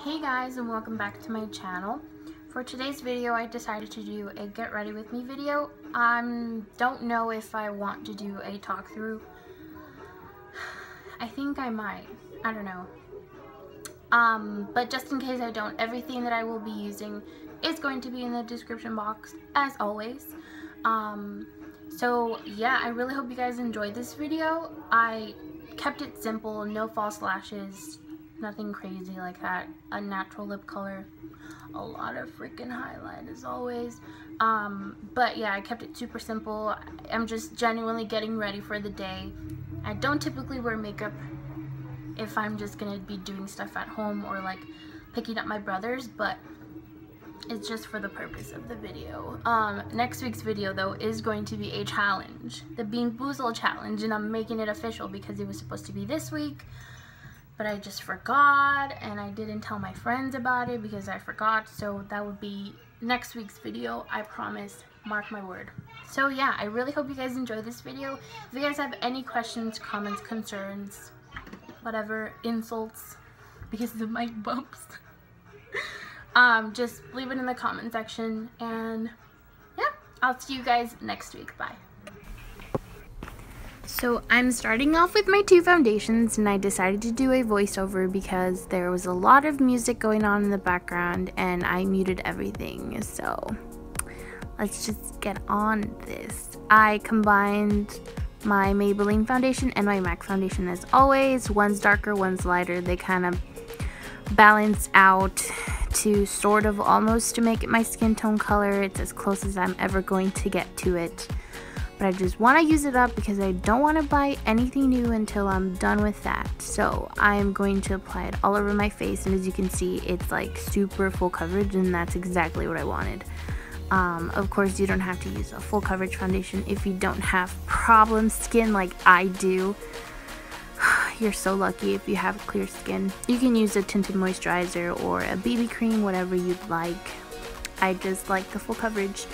Hey guys, and welcome back to my channel. For today's video I decided to do a get ready with me video. Don't know if I want to do a talk through. I think I might. I don't know. But just in case I don't, everything that I will be using is going to be in the description box as always. So yeah, I really hope you guys enjoyed this video. I kept it simple, no false lashes, nothing crazy like that. A natural lip color, a lot of freaking highlight as always. But yeah, I kept it super simple. I'm just genuinely getting ready for the day. I don't typically wear makeup if I'm just gonna be doing stuff at home or like picking up my brother's, but it's just for the purpose of the video. Next week's video though is going to be a challenge, the Bean Boozled challenge, and I'm making it official because it was supposed to be this week, but I just forgot and I didn't tell my friends about it because I forgot. So that would be next week's video, I promise, mark my word. So yeah, I really hope you guys enjoy this video. If you guys have any questions, comments, concerns, whatever, insults because of my bumps, just leave it in the comment section, and yeah, I'll see you guys next week. Bye. So I'm starting off with my two foundations, and I decided to do a voiceover because there was a lot of music going on in the background and I muted everything. So let's just get on this. I combined my Maybelline foundation and my MAC foundation as always. One's darker, one's lighter. They kind of balance out to sort of almost to make it my skin tone color. It's as close as I'm ever going to get to it. But I just want to use it up because I don't want to buy anything new until I'm done with that. So I'm going to apply it all over my face, and as you can see, it's like super full coverage, and that's exactly what I wanted. Of course, you don't have to use a full coverage foundation if you don't have problem skin like I do. You're so lucky if you have clear skin. You can use a tinted moisturizer or a BB cream, whatever you'd like. I just like the full coverage,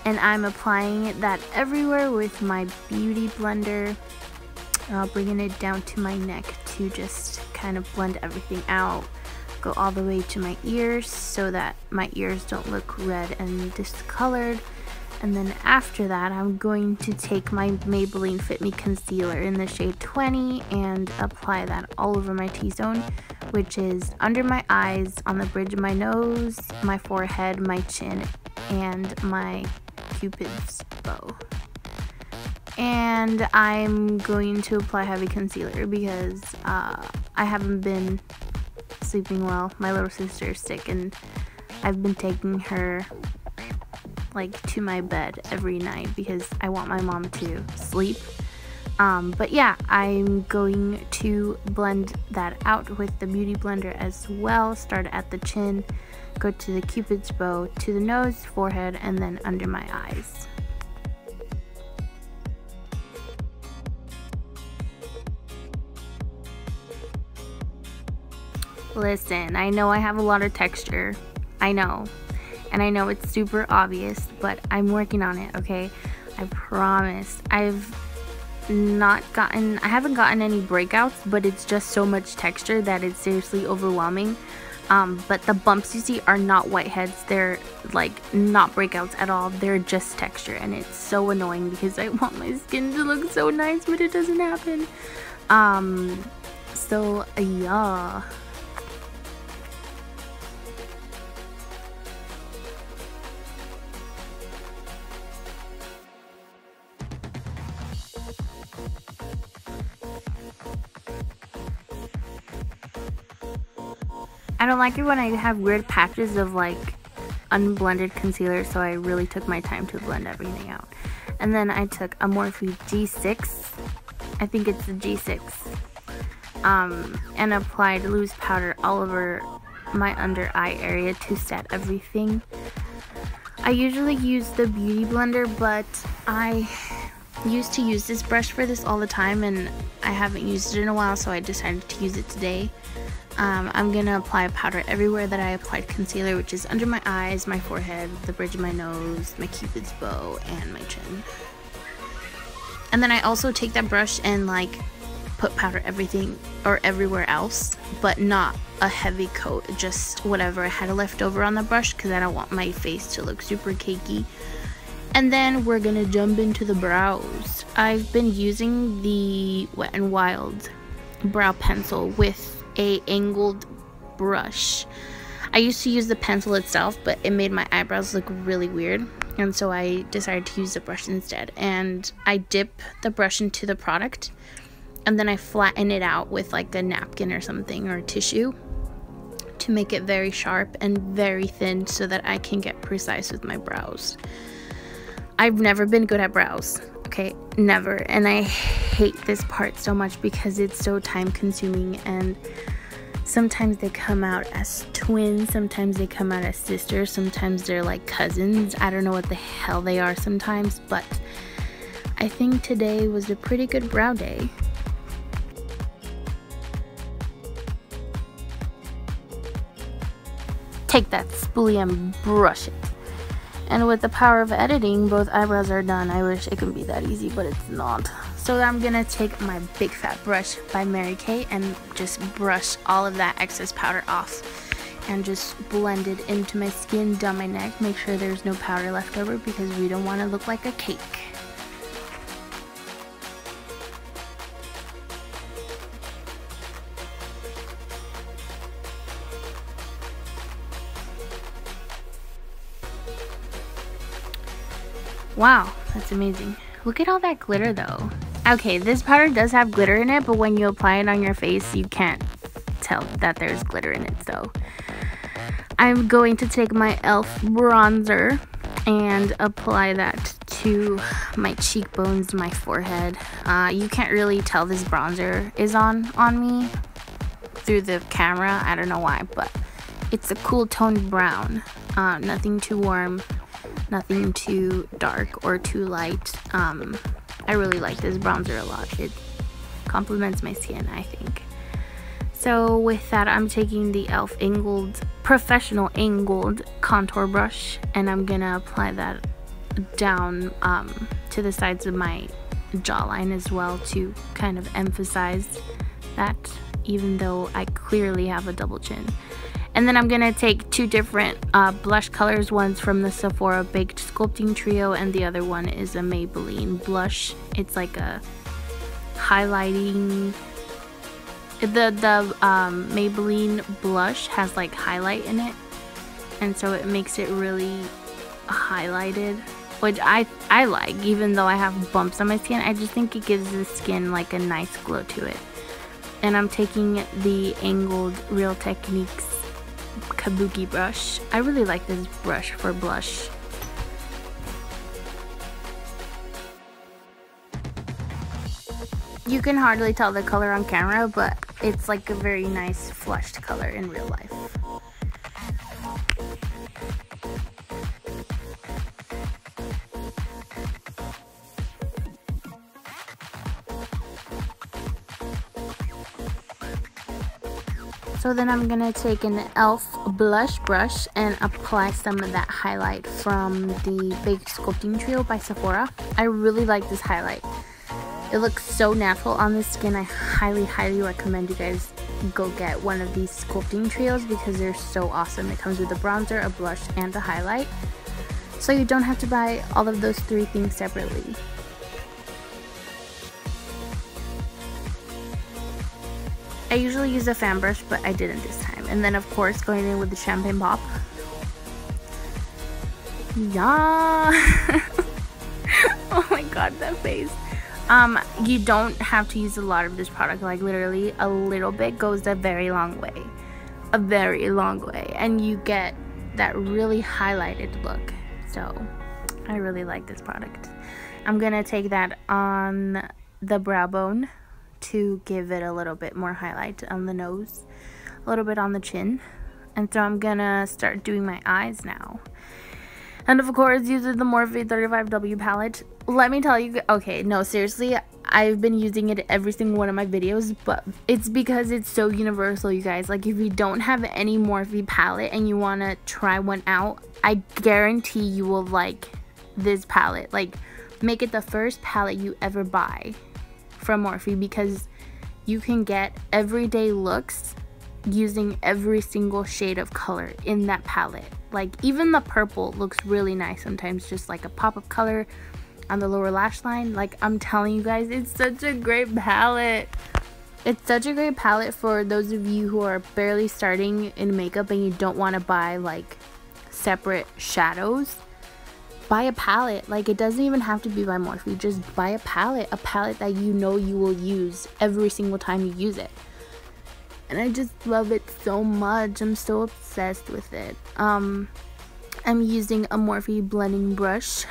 and I'm applying that everywhere with my beauty blender, bringing it down to my neck to just kind of blend everything out. Go all the way to my ears so that my ears don't look red and discolored. And then after that, I'm going to take my Maybelline Fit Me Concealer in the shade 20 and apply that all over my T-zone, which is under my eyes, on the bridge of my nose, my forehead, my chin, and my Cupid's bow. And I'm going to apply heavy concealer because I haven't been sleeping well. My little sister is sick, and I've been taking her like to my bed every night because I want my mom to sleep. But yeah, I'm going to blend that out with the beauty blender as well. Start at the chin, go to the Cupid's bow, to the nose, forehead, and then under my eyes. Listen, I know I have a lot of texture, I know, and I know it's super obvious, but I'm working on it, okay? I promise. I haven't gotten any breakouts, but it's just so much texture that it's seriously overwhelming. But the bumps you see are not whiteheads. They're like not breakouts at all. They're just texture, and it's so annoying because I want my skin to look so nice, but it doesn't happen. So yeah. I don't like it when I have weird patches of like unblended concealer, so I really took my time to blend everything out. And then I took a Morphe G6, I think it's the G6, and applied loose powder all over my under eye area to set everything. I usually use the beauty blender, but I used to use this brush for this all the time, and I haven't used it in a while, so I decided to use it today. I'm gonna apply powder everywhere that I applied concealer, which is under my eyes, my forehead, the bridge of my nose, my Cupid's bow, and my chin. And then I also take that brush and like put powder everything or everywhere else, but not a heavy coat, just whatever I had left over on the brush, because I don't want my face to look super cakey. And then we're gonna jump into the brows. I've been using the Wet n Wild brow pencil with a angled brush. I used to use the pencil itself, but it made my eyebrows look really weird, and so I decided to use the brush instead. And I dip the brush into the product, and then I flatten it out with like a napkin or something, or a tissue, to make it very sharp and very thin so that I can get precise with my brows. I've never been good at brows, okay, never, and I hate this part so much because it's so time consuming, and sometimes they come out as twins, sometimes they come out as sisters, sometimes they're like cousins. I don't know what the hell they are sometimes, but I think today was a pretty good brow day. Take that spoolie and brush it. And with the power of editing, both eyebrows are done. I wish it could be that easy, but it's not. So I'm gonna take my Big Fat Brush by Mary Kay and just brush all of that excess powder off, and just blend it into my skin, down my neck. Make sure there's no powder left over because we don't want to look like a cake. Wow, that's amazing. Look at all that glitter though. Okay, this powder does have glitter in it, but when you apply it on your face, you can't tell that there's glitter in it. So I'm going to take my e.l.f. bronzer and apply that to my cheekbones, my forehead. You can't really tell this bronzer is on me through the camera. I don't know why, but it's a cool toned brown. Nothing too warm, nothing too dark or too light. I really like this bronzer a lot. It complements my skin, I think. So with that, I'm taking the e.l.f. professional angled contour brush, and I'm gonna apply that down to the sides of my jawline as well, to kind of emphasize that, even though I clearly have a double chin. And then I'm gonna take two different blush colors. One's from the Sephora Baked Sculpting Trio, and the other one is a Maybelline blush. It's like a highlighting. The Maybelline blush has like highlight in it, and so it makes it really highlighted, which I like, even though I have bumps on my skin. I just think it gives the skin like a nice glow to it. And I'm taking the angled Real Techniques Kabuki brush. I really like this brush for blush. You can hardly tell the color on camera, but it's like a very nice flushed color in real life. So then I'm gonna take an e.l.f. blush brush and apply some of that highlight from the Baked Sculpting Trio by Sephora. I really like this highlight. It looks so natural on the skin. I highly recommend you guys go get one of these sculpting trios because they're so awesome. It comes with a bronzer, a blush, and a highlight. So you don't have to buy all of those three things separately. I usually use a fan brush, but I didn't this time. And then of course going in with the champagne pop. Yeah. Oh my god, that face. You don't have to use a lot of this product. Like literally a little bit goes a very long way. A very long way. And you get that really highlighted look. So I really like this product. I'm gonna take that on the brow bone to give it a little bit more highlight on the nose, a little bit on the chin. And so I'm gonna start doing my eyes now. And of course, using the Morphe 35W palette. Let me tell you, okay, no, seriously, I've been using it every single one of my videos, but it's because it's so universal, you guys. Like, if you don't have any Morphe palette and you want to try one out, I guarantee you will like this palette. Like, make it the first palette you ever buy from Morphe, because you can get everyday looks using every single shade of color in that palette. Like even the purple looks really nice sometimes, just like a pop of color on the lower lash line. Like I'm telling you guys, it's such a great palette. It's such a great palette for those of you who are barely starting in makeup and you don't want to buy like separate shadows. Buy a palette. Like it doesn't even have to be by Morphe. Just buy a palette that you know you will use every single time you use it. And I just love it so much. I'm so obsessed with it. I'm using a Morphe blending brush,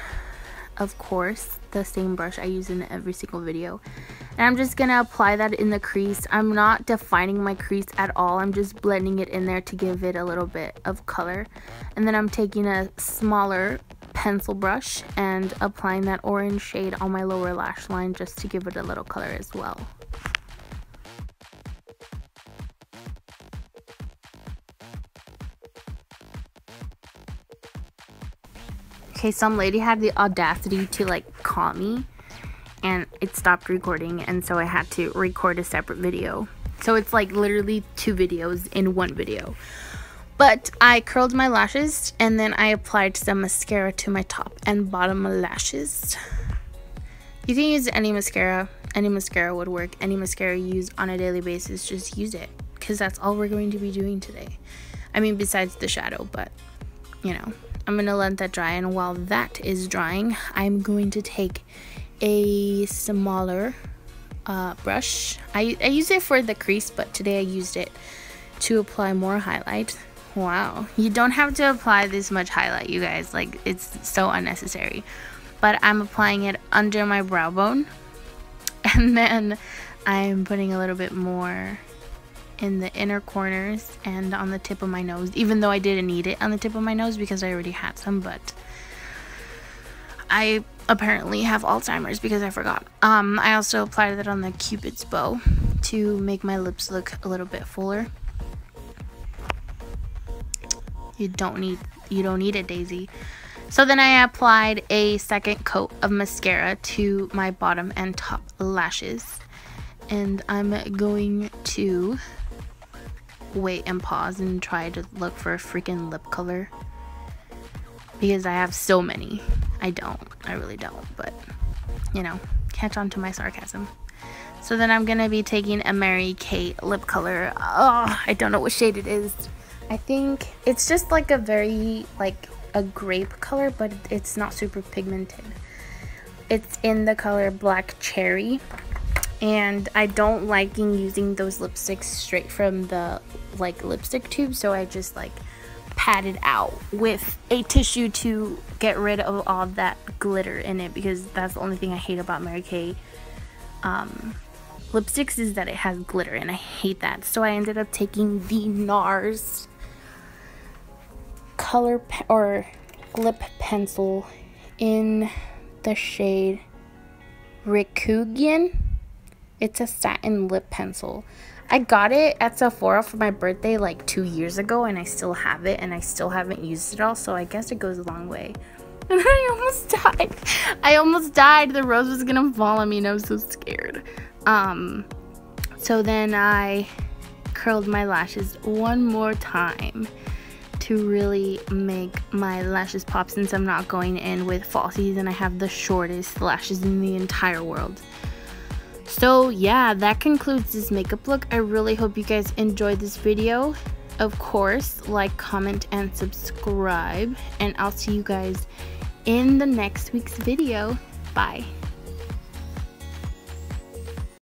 of course, the same brush I use in every single video. And I'm just gonna apply that in the crease. I'm not defining my crease at all. I'm just blending it in there to give it a little bit of color. And then I'm taking a smaller pencil brush and applying that orange shade on my lower lash line just to give it a little color as well. Okay, some lady had the audacity to like call me and it stopped recording, and so I had to record a separate video. So it's like literally 2 videos in one video. But I curled my lashes and then I applied some mascara to my top and bottom lashes. You can use any mascara would work. Any mascara you use on a daily basis, just use it, because that's all we're going to be doing today. I mean, besides the shadow, but you know, I'm gonna let that dry, and while that is drying, I'm going to take a smaller brush. I use it for the crease, but today I used it to apply more highlight. Wow, you don't have to apply this much highlight, you guys. Like, it's so unnecessary. But I'm applying it under my brow bone, and then I'm putting a little bit more in the inner corners and on the tip of my nose, even though I didn't need it on the tip of my nose because I already had some. But I apparently have Alzheimer's because I forgot. I also applied it on the Cupid's bow to make my lips look a little bit fuller. You don't need it, Daisy. So then I applied a second coat of mascara to my bottom and top lashes, and I'm going to wait and pause and try to look for a freaking lip color because I have so many. I really don't, but you know, catch on to my sarcasm. So then I'm gonna be taking a Mary Kate lip color. Oh, I don't know what shade it is. I think it's just like a very like a grape color, but it's not super pigmented. It's in the color Black Cherry, and I don't like using those lipsticks straight from the like lipstick tube, so I just like pat it out with a tissue to get rid of all that glitter in it, because that's the only thing I hate about Mary Kay lipsticks is that it has glitter, and I hate that. So I ended up taking the NARS color or lip pencil in the shade Rikugian. It's a satin lip pencil. I got it at Sephora for my birthday like 2 years ago, and I still have it, and I still haven't used it all, so I guess it goes a long way. And I almost died. I almost died. The rose was gonna fall on me, and I was so scared. So then I curled my lashes one more time to really make my lashes pop, since I'm not going in with falsies and I have the shortest lashes in the entire world. So yeah, that concludes this makeup look. I really hope you guys enjoyed this video. Of course, like, comment, and subscribe, and I'll see you guys in the next week's video. Bye.